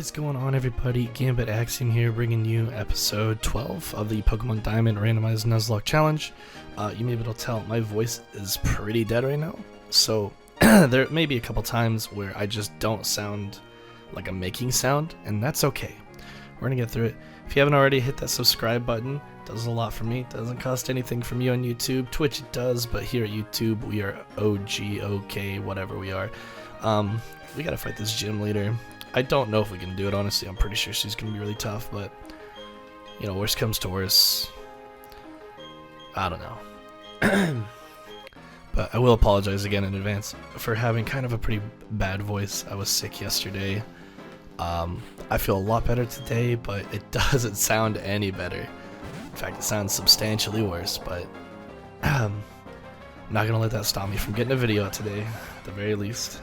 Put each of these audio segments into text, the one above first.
What is going on, everybody? Gambit Axiom here, bringing you episode 12 of the Pokemon Diamond Randomized Nuzlocke Challenge. You may be able to tell my voice is pretty dead right now, so there may be a couple times where I just don't sound like I'm making sound, and that's okay. We're gonna get through it. If you haven't already, hit that subscribe button. It does a lot for me. It doesn't cost anything from you on YouTube. Twitch it does, but here at YouTube we are OG, OK, whatever we are. We gotta fight this gym leader. I don't know if we can do it, honestly. I'm pretty sure she's gonna be really tough, but you know, worst comes to worst, I don't know. But I will apologize again in advance for having kind of a pretty bad voice. I was sick yesterday. I feel a lot better today, but it doesn't sound any better. In fact, it sounds substantially worse, but I'm not gonna let that stop me from getting a video out today, at the very least.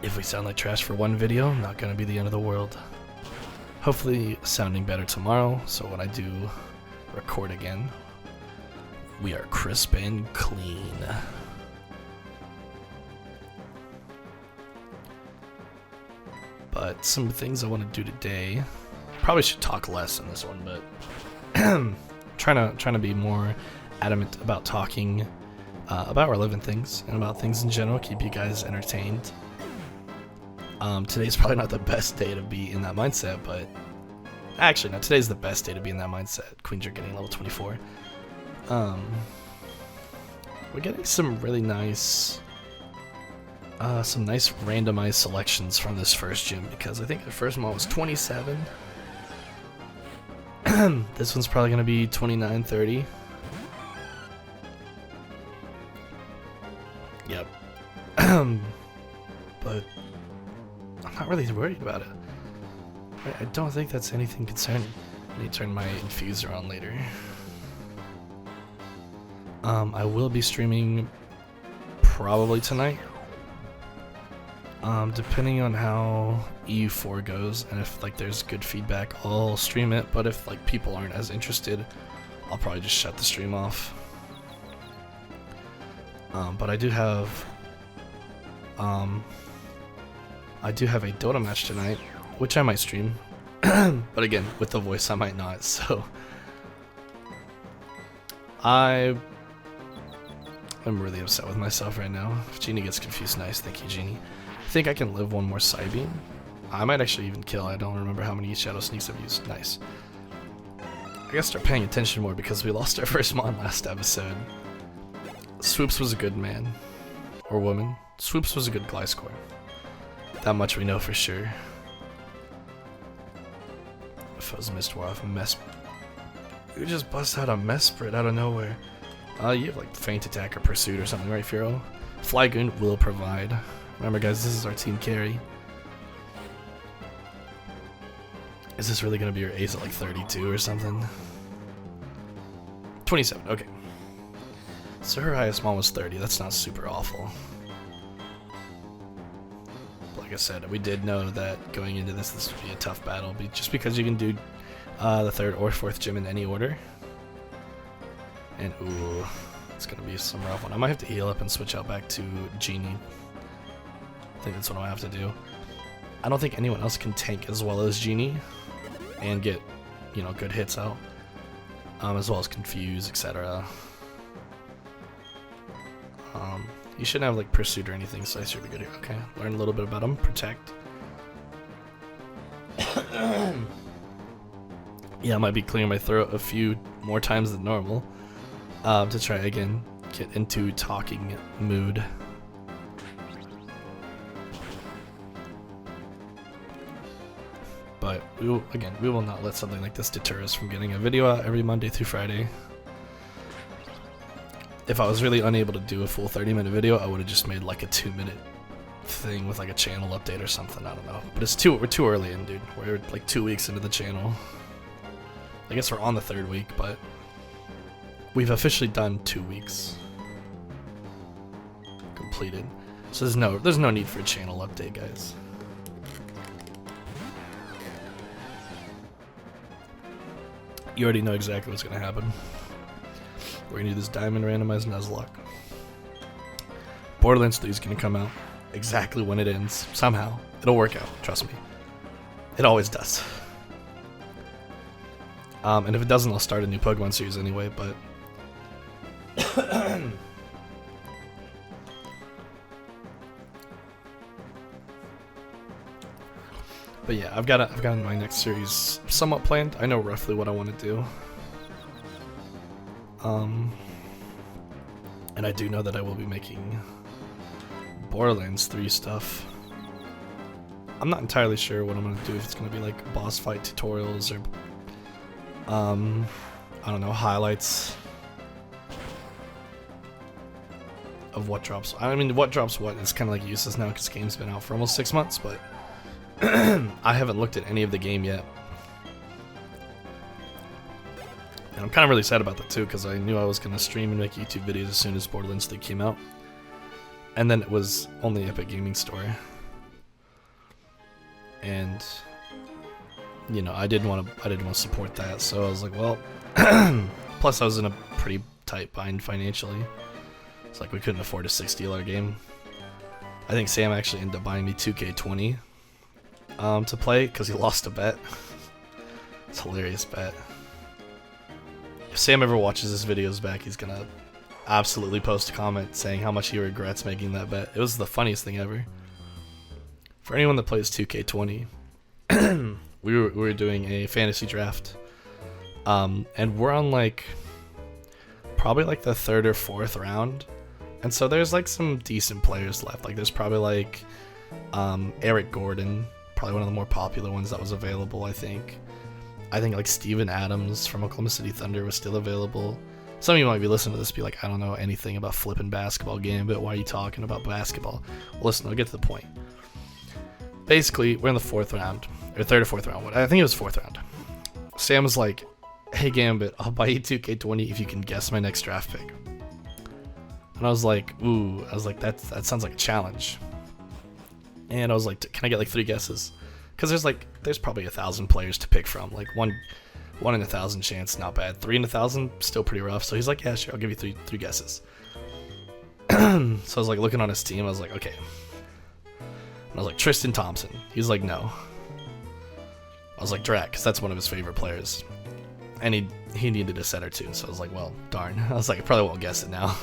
If we sound like trash for one video, not gonna be the end of the world. Hopefully sounding better tomorrow, so when I do record again, we are crisp and clean. But some things I want to do today, probably should talk less in this one, but trying to be more adamant about talking about relevant things and about things in general, keep you guys entertained. Today's probably not the best day to be in that mindset, but actually, no, today's the best day to be in that mindset. Queens are getting level 24. We're getting some really nice, some nice randomized selections from this first gym, because I think the first one was 27. This one's probably going to be 29, 30. Yep. But I'm not really worried about it. I don't think that's anything concerning. I need to turn my infuser on later. I will be streaming probably tonight. Depending on how EU4 goes, and if like there's good feedback, I'll stream it. But if like people aren't as interested, I'll probably just shut the stream off. But I do have a Dota match tonight, which I might stream. But again, with the voice I might not, so I'm really upset with myself right now. If Genie gets confused, nice, thank you, Genie. I think I can live one more Psybeam. I might actually even kill, I don't remember how many Shadow Sneaks I've used, nice. I gotta start paying attention more because we lost our first Mon last episode. Swoops was a good man, or woman. Swoops was a good Gliscor. That much we know for sure. If I was Mistwar off Mess, you just bust out a Mesprit out of nowhere. You have like Feint Attack or Pursuit or something, right, Furo? Flygoon will provide. Remember, guys, this is our team carry. Is this really gonna be your ace at like 32 or something? 27, okay. So her highest Mon was 30, that's not super awful. Like I said, we did know that going into this would be a tough battle, just because you can do the third or fourth gym in any order. And ooh, it's gonna be some rough one. I might have to heal up and switch out back to Genie. I think that's what I have to do. I don't think anyone else can tank as well as Genie and get, you know, good hits out, as well as confuse, etc. You shouldn't have like Pursuit or anything, so I should be good here. Okay, learn a little bit about him. Protect. Yeah, I might be clearing my throat a few more times than normal to try again, get into talking mood. But we will not let something like this deter us from getting a video out every Monday through Friday. If I was really unable to do a full 30-minute video, I would have just made like a 2-minute thing with like a channel update or something, I don't know. But we're too early in, dude. We're like 2 weeks into the channel. I guess we're on the 3rd week, but we've officially done 2 weeks completed. So there's no need for a channel update, guys. You already know exactly what's gonna happen. We're gonna do this Diamond Randomized Nuzlocke. Borderlands 3 is gonna come out. exactly when it ends. Somehow. It'll work out, trust me. It always does. And if it doesn't, I'll start a new Pokemon series anyway, but... But yeah, I've got my next series somewhat planned. I know roughly what I want to do. And I do know that I will be making Borderlands 3 stuff. I'm not entirely sure what I'm going to do, if it's going to be like boss fight tutorials or I don't know, highlights of what drops. I mean, what drops what is kind of like useless now because the game's been out for almost 6 months, but I haven't looked at any of the game yet. And I'm kind of really sad about that too, because I knew I was going to stream and make YouTube videos as soon as Borderlands 3 came out. And then it was only Epic Gaming Store. And you know, I didn't want to support that, so I was like, well, plus I was in a pretty tight bind financially. It's like we couldn't afford a $60 game. I think Sam actually ended up buying me 2K20 to play because he lost a bet. It's a hilarious bet. If Sam ever watches this videos back, he's gonna absolutely post a comment saying how much he regrets making that bet. It was the funniest thing ever. For anyone that plays 2K20, we were doing a fantasy draft, and we're on like probably like the 3rd or 4th round, and so there's like some decent players left. Like there's probably like Eric Gordon, probably one of the more popular ones that was available. I think like Steven Adams from Oklahoma City Thunder was still available. Some of you might be listening to this and be like, I don't know anything about flipping basketball game, but why are you talking about basketball? Well, listen, I'll get to the point. Basically, we're in the 4th round, or 3rd or 4th round. I think it was 4th round. Sam was like, hey Gambit, I'll buy you 2K20 if you can guess my next draft pick. And I was like, ooh, that sounds like a challenge. And I was like, can I get like 3 guesses? Because there's probably 1,000 players to pick from. Like one in 1,000 chance, not bad. 3 in 1,000, still pretty rough. So he's like, yeah, sure, I'll give you three guesses. So I was like looking on his team, I was like, okay. And I was like, Tristan Thompson. He's like, no. I was like, Drac, because that's one of his favorite players. And he needed a set or two, so I was like, well, darn. I was like, I probably won't guess it now.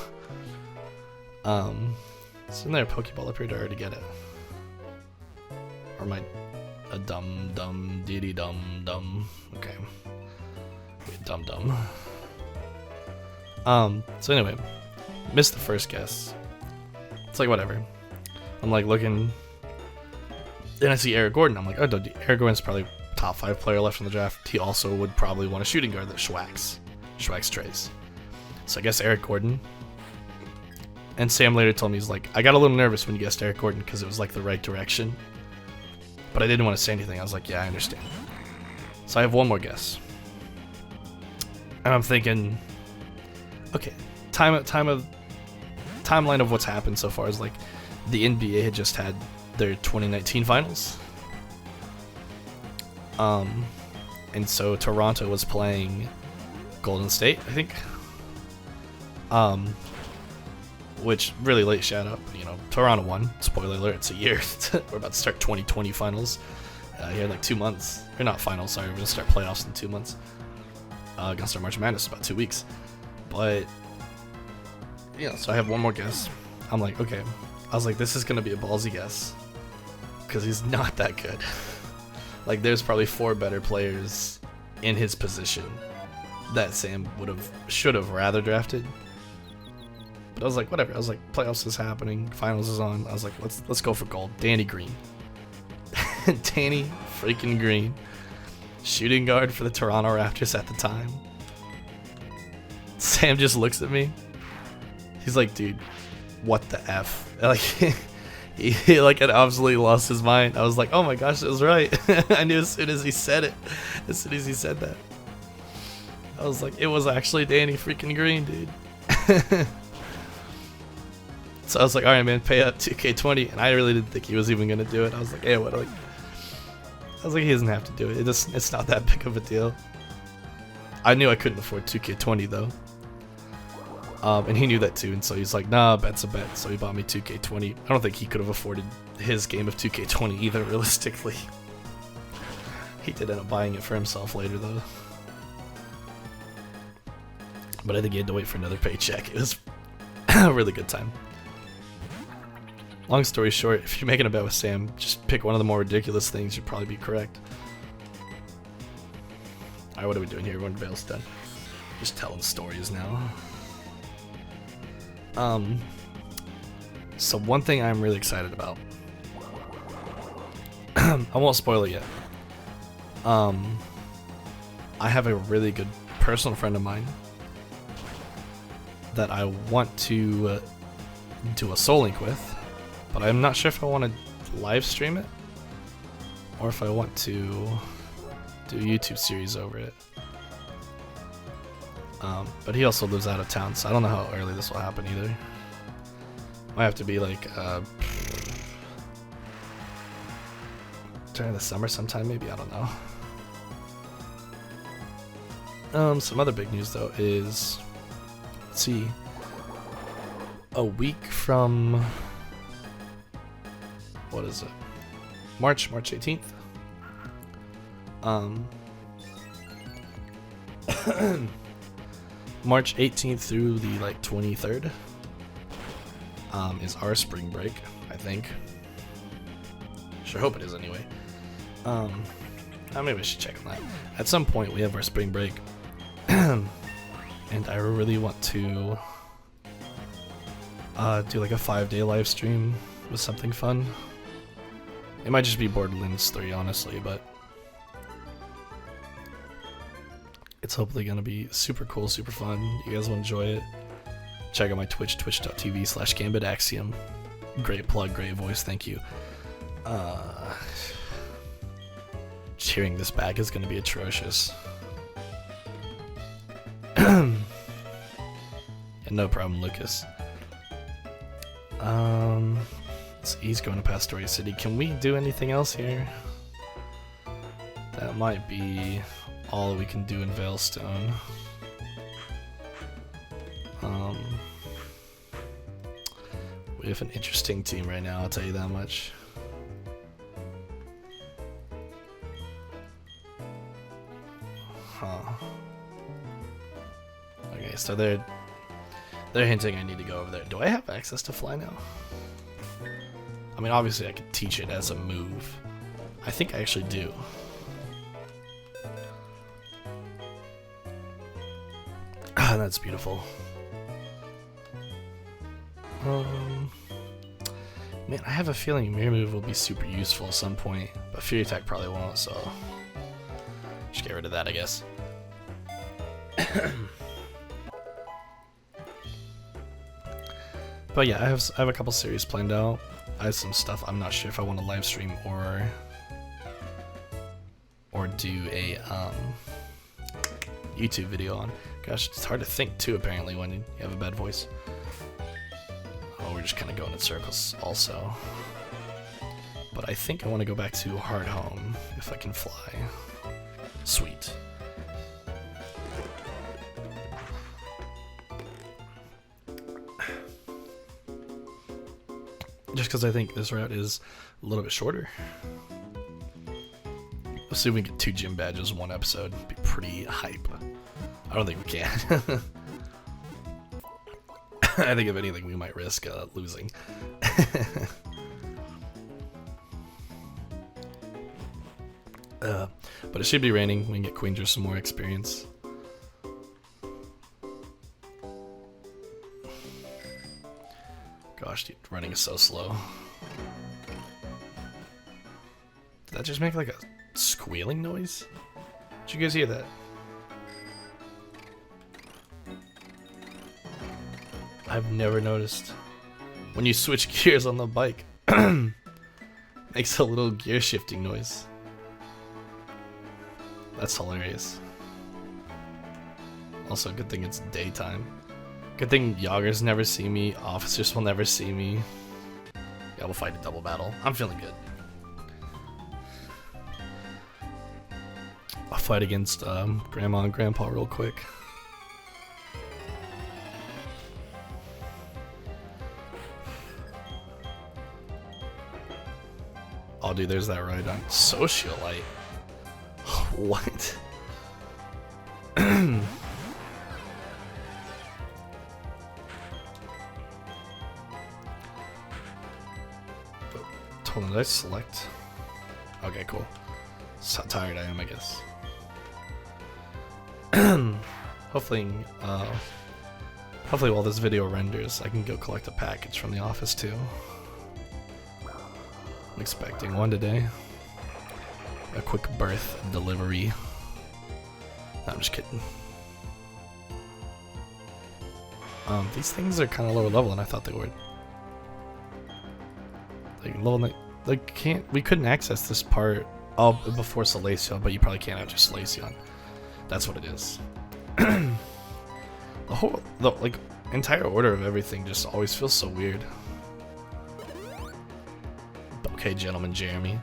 Isn't there a Pokeball up here to already get it? Or am I a dumb diddy dumb? Okay. Wait, dumb. So anyway, missed the first guess. It's like, whatever. I'm like looking, then I see Eric Gordon. I'm like, oh, Eric Gordon's probably top 5 player left in the draft. He also would probably want a shooting guard that Schwax trays. So I guess Eric Gordon. And Sam later told me, he's like, I got a little nervous when you guessed Eric Gordon because it was like the right direction. But I didn't want to say anything. I was like, yeah, I understand. So I have one more guess. And I'm thinking, okay, timeline of what's happened so far is like the NBA had just had their 2019 finals. And so Toronto was playing Golden State, I think. Which really late shout out, you know, Toronto won. Spoiler alert, it's a year. We're about to start 2020 finals here in like 2 months. Or not finals, sorry, we're gonna start playoffs in 2 months. Gonna start March Madness in about 2 weeks. But yeah, so I have one more guess. I'm like, okay. I was like, this is gonna be a ballsy guess. Because he's not that good. Like there's probably 4 better players in his position that Sam should have rather drafted. But I was like, whatever. I was like, playoffs is happening, finals is on. I was like, let's go for gold. Danny Green. Danny freaking Green. Shooting guard for the Toronto Raptors at the time. Sam just looks at me. He's like, dude, what the F? Like, he like had absolutely lost his mind. I was like, oh my gosh, it was right. I knew as soon as he said it. As soon as he said that. I was like, it was actually Danny freaking Green, dude. So I was like, alright man, pay up 2K20, and I really didn't think he was even gonna do it. I was like, hey, what? I was like, he doesn't have to do it. It's not that big of a deal. I knew I couldn't afford 2K20 though. And he knew that too, and so he's like, nah, bet's a bet. So he bought me 2K20. I don't think he could have afforded his game of 2K20 either, realistically. He did end up buying it for himself later, though. But I think he had to wait for another paycheck. It was a really good time. Long story short, if you're making a bet with Sam, just pick one of the more ridiculous things, you'd probably be correct. Alright, what are we doing here? We're in Vale's Den. Just telling stories now. So one thing I'm really excited about. I won't spoil it yet. I have a really good personal friend of mine that I want to do a Soul Link with, but I'm not sure if I want to live stream it or if I want to do a YouTube series over it. But he also lives out of town, so I don't know how early this will happen either. Might have to be like during the summer sometime, maybe, I don't know. Some other big news though is, let's see, a week from, what is it? March 18th. March 18th through the like 23rd is our spring break, I think. Sure hope it is anyway. Maybe I should check on that. At some point we have our spring break, and I really want to do like a 5-day live stream with something fun. It might just be Borderlands 3, honestly, but it's hopefully gonna be super cool, super fun. You guys will enjoy it. Check out my Twitch, twitch.tv/GambitAxiom. Great plug, great voice, thank you. Cheering this back is gonna be atrocious. And no problem, Lucas. So he's going to Pastoria City. Can we do anything else here? That might be all we can do in Veilstone. We have an interesting team right now, I'll tell you that much. Huh. Okay, so they're hinting I need to go over there. Do I have access to fly now? I mean, obviously I could teach it as a move. I think I actually do. Ah, that's beautiful. Man, I have a feeling Mirror Move will be super useful at some point, but Fury Attack probably won't, so just get rid of that, I guess. But yeah, I have a couple series planned out. I have some stuff I'm not sure if I want to live stream or do a YouTube video on. Gosh, it's hard to think too, apparently, when you have a bad voice. Oh, we're just kind of going in circles also. But I think I want to go back to Hard Home if I can fly. Sweet. Just because I think this route is a little bit shorter. Let's see if we can get 2 gym badges in one episode. It'd be pretty hype. I don't think we can. I think if anything we might risk losing. But it should be raining. We can get Queendra some more experience. Gosh, dude, running is so slow. Did that just make like a squealing noise? Did you guys hear that? I've never noticed. When you switch gears on the bike, makes a little gear shifting noise. That's hilarious. Also, good thing it's daytime. Good thing Yaggers never see me, officers will never see me. Yeah, we'll fight a double battle. I'm feeling good. I'll fight against Grandma and Grandpa real quick. Oh, dude, there's that right on Socialite. What? Hold on, did I select? Okay, cool. That's how tired I am, I guess. Hopefully, hopefully while this video renders, I can go collect a package from the office too. I'm expecting one today. A quick birth delivery. No, I'm just kidding. These things are kind of lower level than I thought they were. Like level, we couldn't access this part before Salacion, but you probably can't after Salacion. That's what it is. The entire order of everything just always feels so weird. Okay, gentleman Jeremy.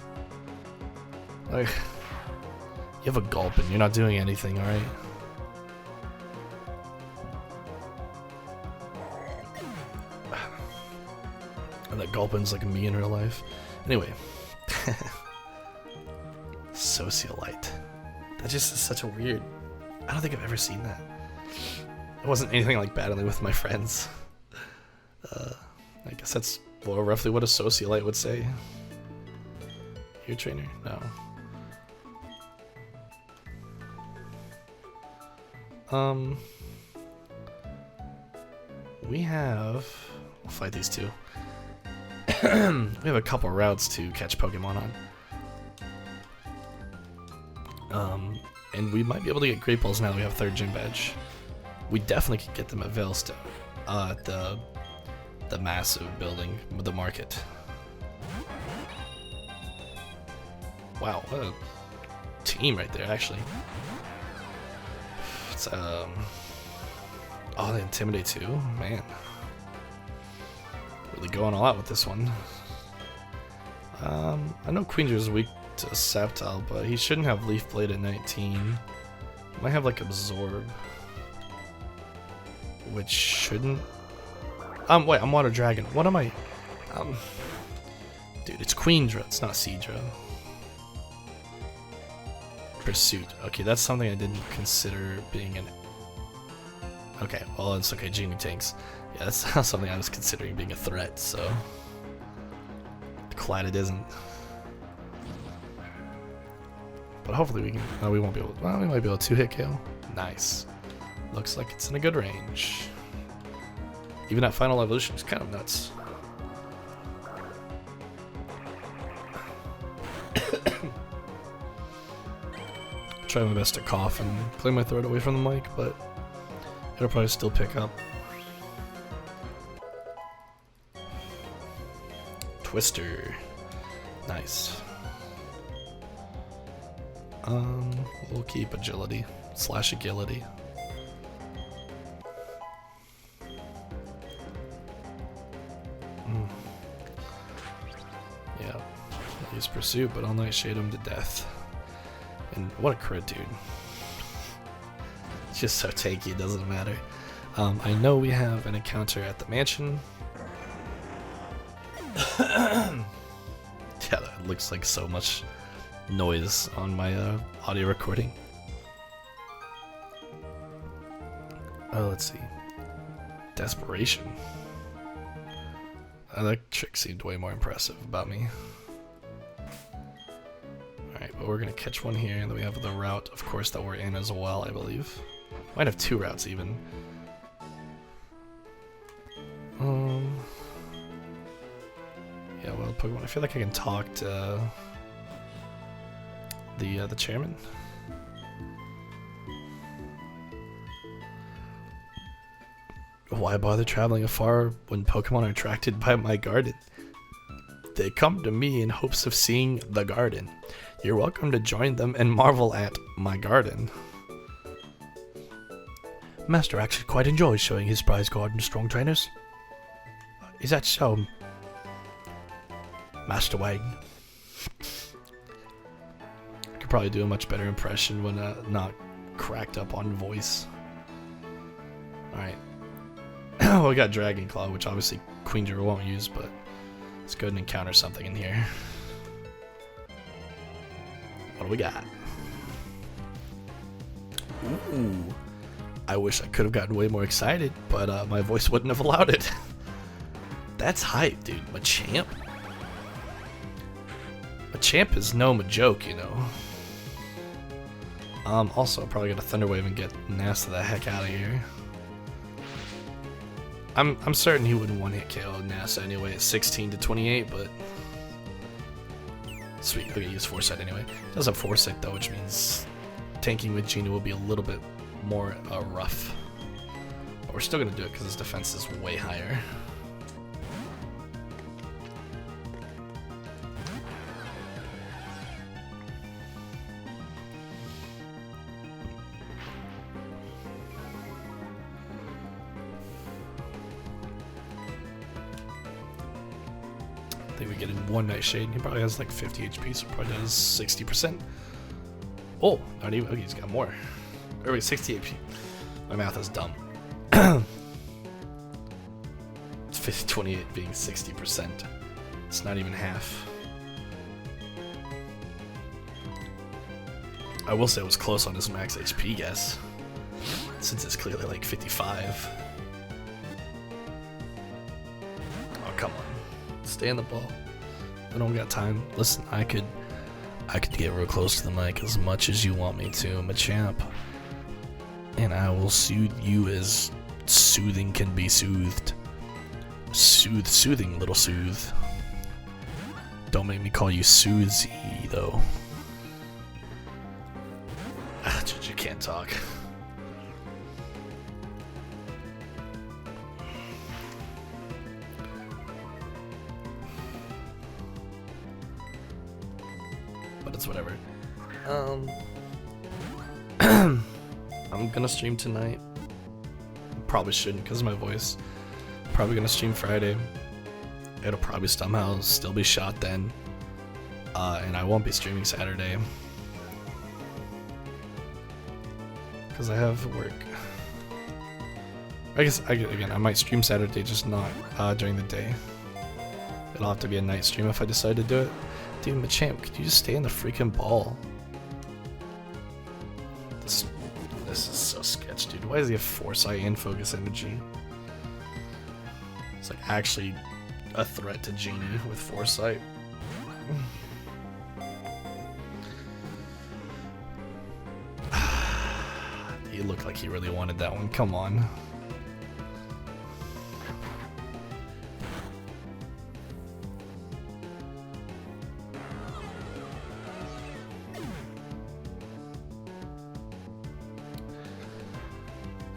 Like, you have a gulp and you're not doing anything, alright? And that Gulpin's like me in real life. Anyway. Socialite. That just is such a weird... I don't think I've ever seen that. It wasn't anything like battling with my friends. I guess that's roughly what a socialite would say. Your trainer? No. We have... We'll fight these two. We have a couple routes to catch Pokemon on. And we might be able to get Great Balls now that we have 3rd Gym Badge. We definitely could get them at Veilstone. At the massive building, the market. Wow, what a team right there, actually. It's, oh, they Intimidate too? Man. Really going all out with this one. I know Queendra's weak to Sceptile, but he shouldn't have Leaf Blade at 19. Might have like Absorb. Which shouldn't... wait, I'm Water Dragon. What am I... dude, it's Queendra, it's not Seadra. Pursuit. Okay, that's something I didn't consider being an... Okay, well, it's okay, Genie Tanks. Yeah, that's not something I was considering being a threat, so... Glad it isn't. But hopefully we can... we won't be able... Well, we might be able to 2-hit KO. Nice. Looks like it's in a good range. Even that final evolution is kind of nuts. Try my best to cough and clear my throat away from the mic, but it'll probably still pick up. Twister. Nice. We'll keep agility / agility. Yeah, I'll use Pursuit, but I'll Nightshade him to death. And what a crit, dude. It's just so tanky, it doesn't matter. I know we have an encounter at the mansion. Yeah, that looks like so much noise on my audio recording. Oh, let's see. Desperation. That trick seemed way more impressive about me. Alright, but we're gonna catch one here, and then we have the route, of course, that we're in as well, I believe. Might have 2 routes even. Yeah, well, Pokemon. I feel like I can talk to the chairman. Why bother traveling afar when Pokemon are attracted by my garden? They come to me in hopes of seeing the garden. You're welcome to join them and marvel at my garden. Master actually quite enjoys showing his prize garden to strong trainers. Is that so, Master Wayne? I could probably do a much better impression when not cracked up on voice. Alright. Well, we got Dragon Claw, which obviously Queendra won't use, but let's go ahead and encounter something in here. What do we got? Ooh. I wish I could have gotten way more excited, but my voice wouldn't have allowed it. That's hype, dude. Machamp? Machamp is no joke, you know. Also, I'll probably get a Thunder Wave and get Nasta the heck out of here. I'm certain he wouldn't one-hit KO Nasta anyway at 16 to 28, but sweet. Okay, use Foresight anyway. It does have Foresight though, which means tanking with Gina will be a little bit more rough. But we're still gonna do it because his defense is way higher. I think we get him one Nightshade. He probably has like 50 HP, so probably does 60%. Oh, not even. Okay, he's got more. Or wait, 60 HP. My math is dumb. It's 50, 28 being 60%. It's not even half. I will say it was close on his max HP guess, since it's clearly like 55. Oh, come on. Stay in the ball. I don't got time. Listen, I could get real close to the mic as much as you want me to, Machamp. And I will soothe you as soothing can be soothed. Soothing, little soothe. Don't make me call you Suzy, though. Ah, you can't talk. But it's whatever. I'm gonna stream tonight. Probably shouldn't because of my voice. Probably gonna stream Friday. It'll probably somehow still be shot then. And I won't be streaming Saturday. Because I have work. I guess, again, I might stream Saturday, just not during the day. It'll have to be a night stream if I decide to do it. Dude, Machamp, could you just stay in the freaking ball? This is so sketch, dude. Why does he have Foresight and Focus Energy? It's like actually a threat to Genie with Foresight. He looked like he really wanted that one. Come on.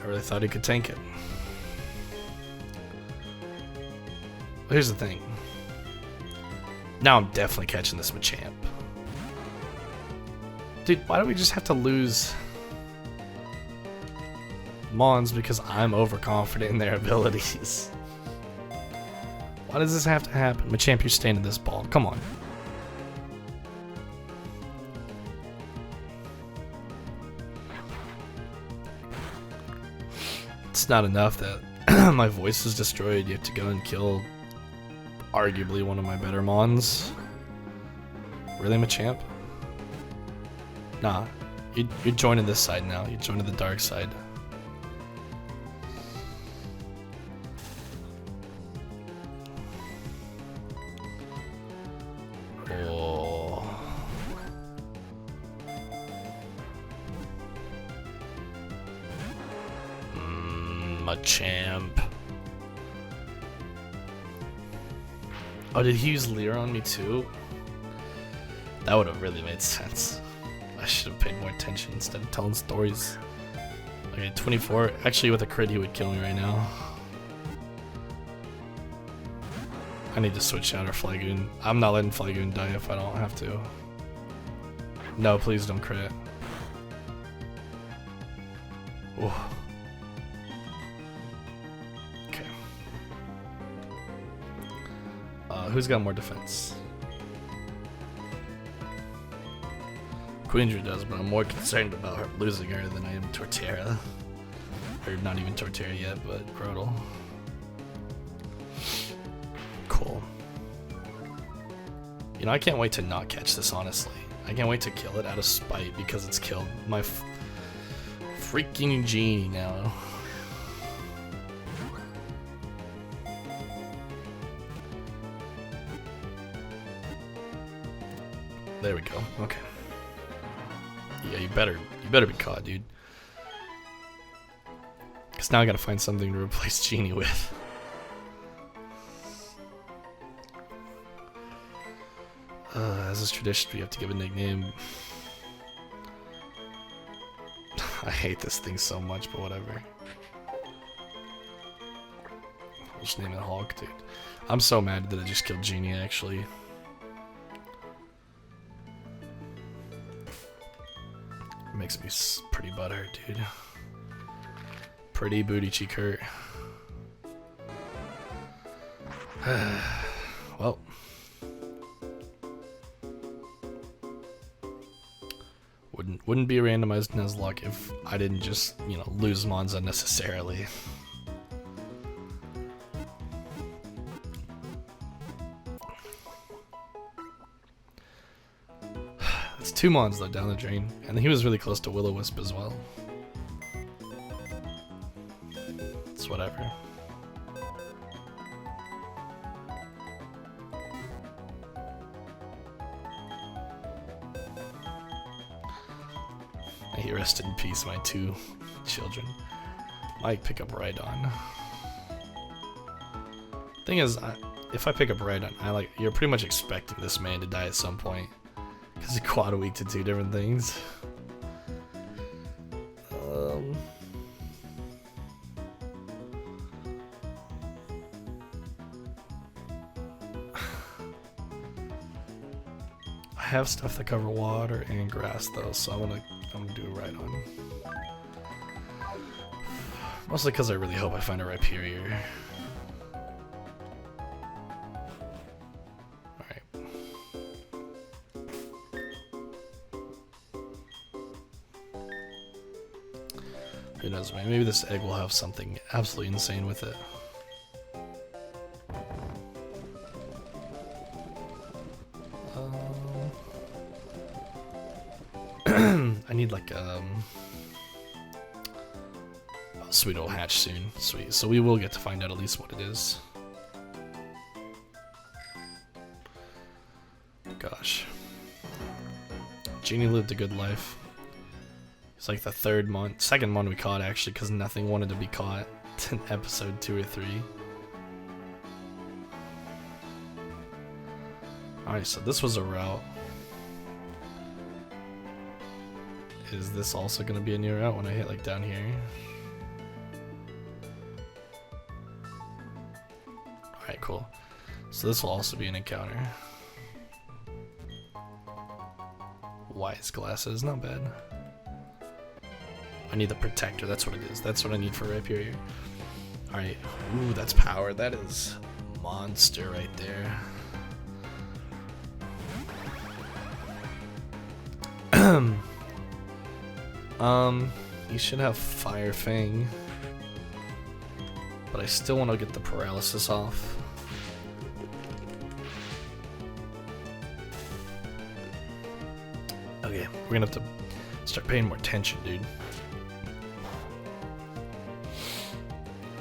I really thought he could tank it. But here's the thing. Now I'm definitely catching this Machamp. Dude, why do we just have to lose Mons because I'm overconfident in their abilities? Why does this have to happen? Machamp, you're staying in this ball. Come on. It's not enough that my voice is destroyed. You have to go and kill arguably one of my better Mons. Really, Machamp? Nah. You're joining this side now. You're joining the dark side. Oh. Machamp. Oh, did he use Leer on me too? That would have really made sense. I should have paid more attention instead of telling stories. Okay, 24. Actually, with a crit, he would kill me right now. I need to switch out our Flygoon. I'm not letting Flygoon die if I don't have to. No, please don't crit. Ooh. Okay. Who's got more defense? Queendry does, but I'm more concerned about her losing her than I am Torterra. Or not even Torterra yet, but Grotle. Cool. You know, I can't wait to not catch this, honestly. I can't wait to kill it out of spite because it's killed my freaking genie now. There we go. Okay. Yeah, you better be caught, dude. Cause now I gotta find something to replace Genie with. As is tradition, we have to give a nickname. I hate this thing so much, but whatever. I'll just name it Hulk, dude. I'm so mad that I just killed Genie, actually. It makes me pretty butthurt, dude. Pretty booty cheek hurt. Well. Wouldn't be a randomized Nuzlocke if I didn't just, you know, lose mons unnecessarily. It's 2 mons though down the drain, and he was really close to Will-O-Wisp as well. It's whatever. May he rest in peace, my 2 children. Might pick up Rhydon. Thing is, if I pick up Rhydon, you're pretty much expecting this man to die at some point. Because he quad a week to 2 different things. I have stuff that cover water and grass though, so I'm gonna do a Rhydon. Mostly because I really hope I find a Rhyperior. Alright. Who knows, man? Maybe this egg will have something absolutely insane with it. I need like oh, sweet, it'll hatch soon. Sweet. So we will get to find out at least what it is. Gosh. Genie lived a good life. It's like the second mon we caught actually, because nothing wanted to be caught in episode 2 or 3. Alright, so this was a route. Is this also going to be a new route when I hit like down here? Alright, cool. So this will also be an encounter. Wise glasses, not bad. I need the protector, that's what it is. That's what I need for Rhyperior. Alright, ooh, that's power. That is monster right there. You should have Fire Fang, but I still want to get the paralysis off. Okay, we're gonna have to start paying more attention, dude.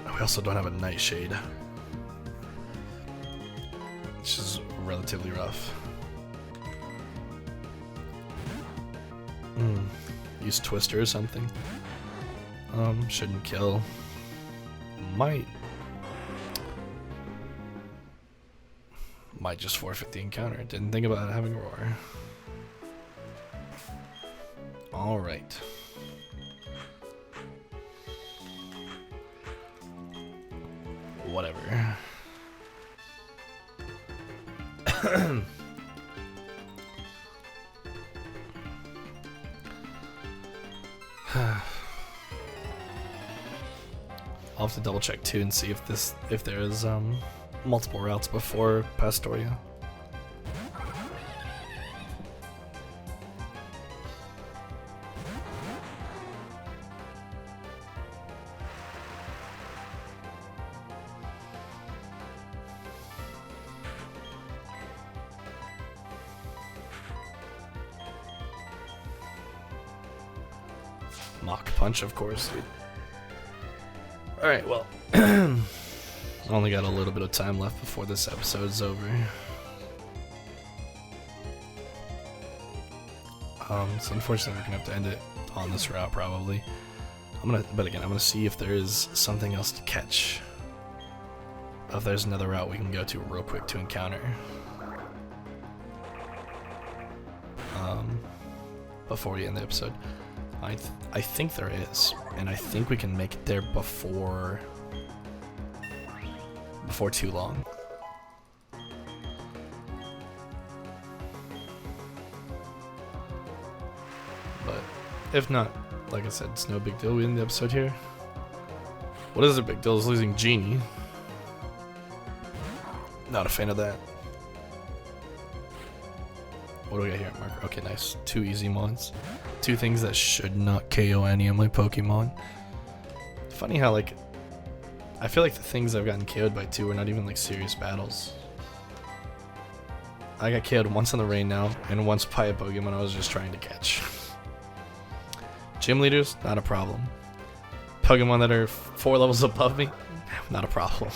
We also don't have a Nightshade, which is relatively rough. Use Twister or something. Shouldn't kill. Might just forfeit the encounter. Didn't think about having Roar. Alright. Whatever. I'll have to double check too and see if there is multiple routes before Pastoria. Mach Punch, of course, dude. Alright, well, I only got a little bit of time left before this episode's over. So unfortunately we're gonna have to end it on this route probably. But again, I'm gonna see if there is something else to catch. If there's another route we can go to real quick to encounter. Before we end the episode. I think there is, and I think we can make it there before too long. But if not, like I said, it's no big deal. We end the episode here. What is a big deal is losing Genie. Not a fan of that. What do we got here, Marker? Okay, nice. 2 easy mons. 2 things that should not KO any of my Pokemon. Funny how, like, I feel like the things I've gotten KO'd by 2 are not even, like, serious battles. I got KO'd once in the rain now, and once by a Pokemon I was just trying to catch. Gym leaders, not a problem. Pokemon that are 4 levels above me, not a problem.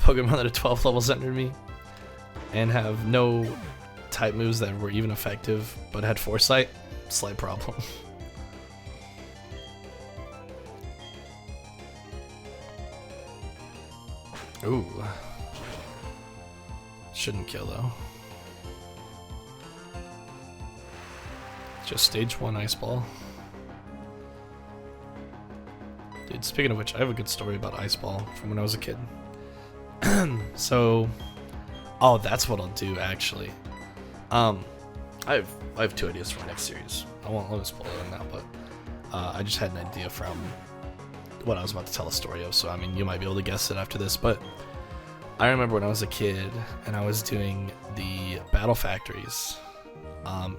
Pokemon that are 12 levels under me, and have no type moves that were even effective, but had foresight, slight problem. Ooh. Shouldn't kill though. Just stage 1 Ice Ball. Dude, speaking of which, I have a good story about Ice Ball from when I was a kid. So, oh, that's what I'll do actually. I have 2 ideas for my next series. I won't let me spoil it now, but I just had an idea from what I was about to tell a story of. So I mean, you might be able to guess it after this, but I remember when I was a kid and I was doing the battle factories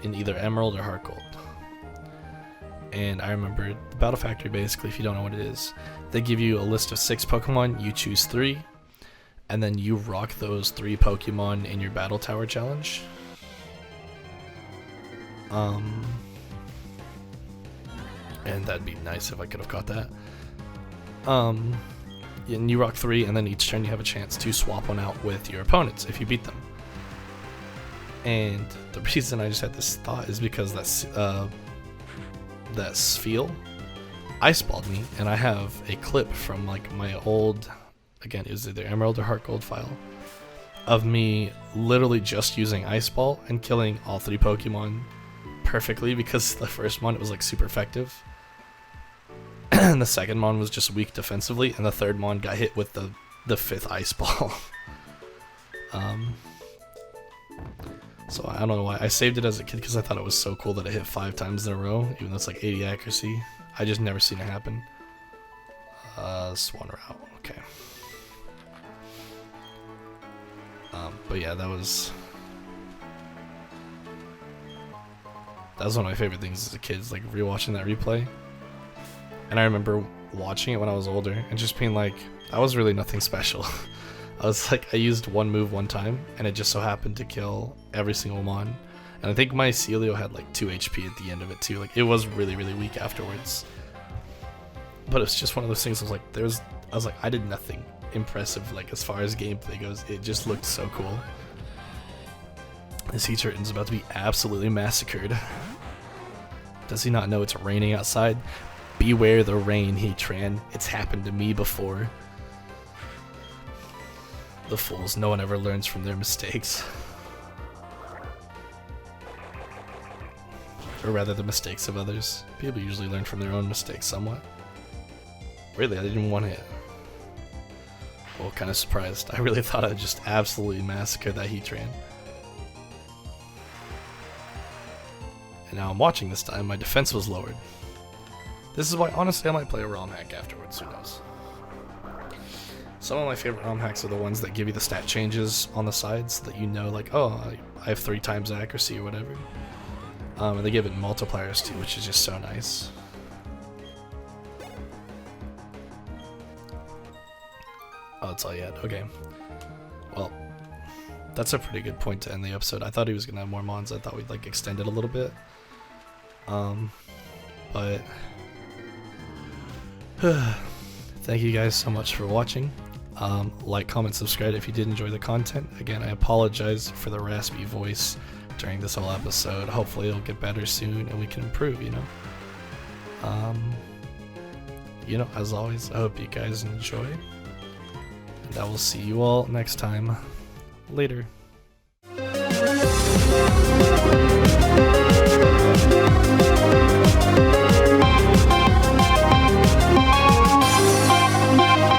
in either Emerald or Heart Gold. And I remember the battle factory, basically, if you don't know what it is, they give you a list of 6 Pokemon, you choose 3, and then you rock those 3 Pokemon in your battle tower challenge. And that'd be nice if I could have caught that. And you rock 3, and then each turn you have a chance to swap one out with your opponents if you beat them. And the reason I just had this thought is because that Spheal Ice Balled me, and I have a clip from like my old, again, it was either Emerald or Heart Gold file, of me literally just using Ice Ball and killing all 3 Pokemon perfectly, because the first one, it was like super effective. And the second mon was just weak defensively, and the third mon got hit with the 5th Ice Ball. So I don't know why. I saved it as a kid because I thought it was so cool that it hit 5 times in a row, even though it's like 80 accuracy. I just never seen it happen. Swan route, okay. But yeah, that was one of my favorite things as a kid, is like rewatching that replay. And I remember watching it when I was older and just being like, that was really nothing special. I was like, I used one move one time, and it just so happened to kill every single mon. And I think my Celio had like 2 HP at the end of it too. Like, it was really, really weak afterwards. But it's just one of those things. I was like, I did nothing impressive, like as far as gameplay goes. It just looked so cool. This Heaturton's about to be absolutely massacred. Does he not know it's raining outside? Beware the rain, Heatran. It's happened to me before. The fools, no one ever learns from their mistakes. Or rather, the mistakes of others. People usually learn from their own mistakes somewhat. Really, I didn't want it. Well, kind of surprised. I really thought I'd just absolutely massacre that Heatran. And now I'm watching this time, my defense was lowered. This is why, honestly, I might play a ROM hack afterwards, who knows. Some of my favorite ROM hacks are the ones that give you the stat changes on the sides, so that you know, like, oh, I have 3 times accuracy or whatever. And they give it multipliers too, which is just so nice. Oh, that's all you had. Okay. Well, that's a pretty good point to end the episode. I thought he was gonna have more mons. I thought we'd like extend it a little bit. But thank you guys so much for watching. Like, comment, subscribe if you did enjoy the content. Again, I apologize for the raspy voice during this whole episode. Hopefully it'll get better soon and we can improve, as always, I hope you guys enjoy, and I will see you all next time. Later.